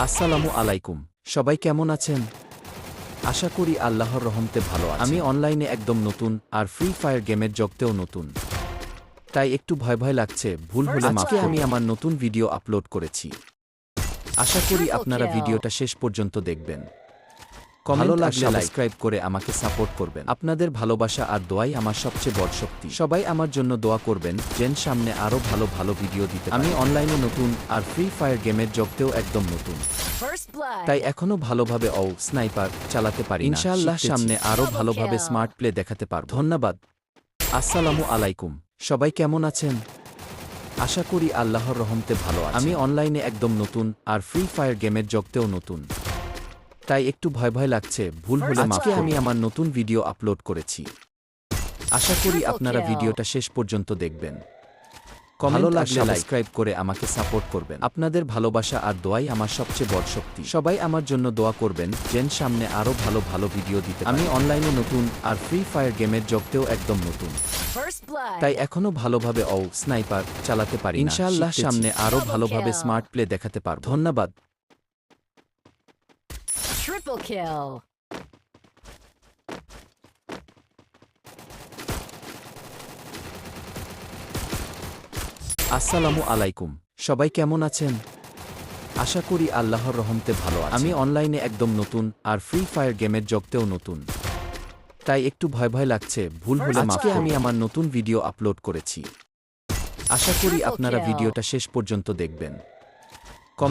আসসালামু আলাইকুম। সবাই কেমন আছেন? আশা করি আল্লাহর রহমতে ভালো আছেন। আমি অনলাইনে একদম নতুন আর ফ্রি ফায়ার গেমের জগতেও নতুন। তাই একটু ভয় ভয় লাগছে, ভুল হলে মাফ করবেন। আজকে আমি আমার নতুন ভিডিও আপলোড করেছি। আশা করি আপনারা ভিডিওটা শেষ পর্যন্ত দেখবেন। ভালো লাগলে সাবস্ক্রাইব করে আমাকে সাপোর্ট করবেন। আপনাদের ভালোবাসা আর দোয়াই আমার সবচেয়ে বড় শক্তি। সবাই আমার জন্য দোয়া করবেন যেন সামনে আরও ভালো ভালো ভিডিও দিতে পারি। আমি অনলাইনে নতুন আর ফ্রি ফায়ার গেমের জগতেও একদম নতুন। তাই এখনো ভালোভাবে স্নাইপার চালাতে পারি না। ইনশাআল্লাহ সামনে আরও ভালোভাবে স্মার্ট প্লে দেখাতে পারব। ধন্যবাদ। আসসালামু আলাইকুম। সবাই কেমন আছেন? আশা করি আল্লাহর রহমতে ভালো আছেন। আমি অনলাইনে একদম নতুন আর ফ্রি ফায়ার গেমের জগতেও নতুন। তাই একটু ভয় ভয় লাগছে, ভুল হলে মাফ করবেন। আমি আমার নতুন ভিডিও আপলোড করেছি। আশা করি আপনারা ভিডিওটা শেষ পর্যন্ত দেখবেন। ভালো লাগলে সাবস্ক্রাইব করে আমাকে সাপোর্ট করবেন। আপনাদের ভালোবাসা আর দোয়াই আমার সবচেয়ে বড় শক্তি। সবাই আমার জন্য দোয়া করবেন যেন সামনে আরও ভালো ভালো ভিডিও দিতে পারি। আমি অনলাইনে নতুন আর ফ্রি ফায়ার গেমের জগতেও একদম নতুন। তাই এখনো ভালোভাবে স্নাইপার চালাতে পারি না। ইনশাআল্লাহ সামনে আরও ভালোভাবে স্মার্ট প্লে দেখাতে পারব। ধন্যবাদ। Triple kill. আসসালামু আলাইকুম। সবাই কেমন আছেন? আশা করি আল্লাহর রহমতে ভালো আছেন। আমি অনলাইনে একদম নতুন আর ফ্রি ফায়ার গেমের জগতেও নতুন। তাই একটু ভয় ভয় লাগছে, ভুল হলে মাফ করবেন। আমি আমার নতুন ভিডিও আপলোড করেছি। আশা করি আপনারা ভিডিওটা শেষ পর্যন্ত দেখবেন।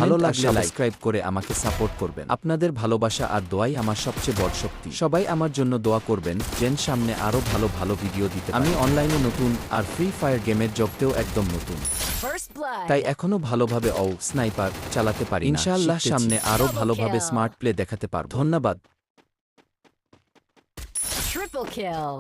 ভালো লাগলে সাবস্ক্রাইব করে আমাকে সাপোর্ট করবেন। আপনাদের ভালোবাসা আর দোয়াই আমার সবচেয়ে বড় শক্তি। সবাই আমার জন্য দোয়া করবেন যেন সামনে আরও ভালো ভালো ভিডিও দিতে পারি। আমি অনলাইনে নতুন আর ফ্রি ফায়ার গেমের জগতেও একদম নতুন। তাই এখনো ভালোভাবে স্নাইপার চালাতে পারি না। ইনশাআল্লাহ সামনে আরও ভালোভাবে স্মার্ট প্লে দেখাতে পারব। ধন্যবাদ। Triple kill.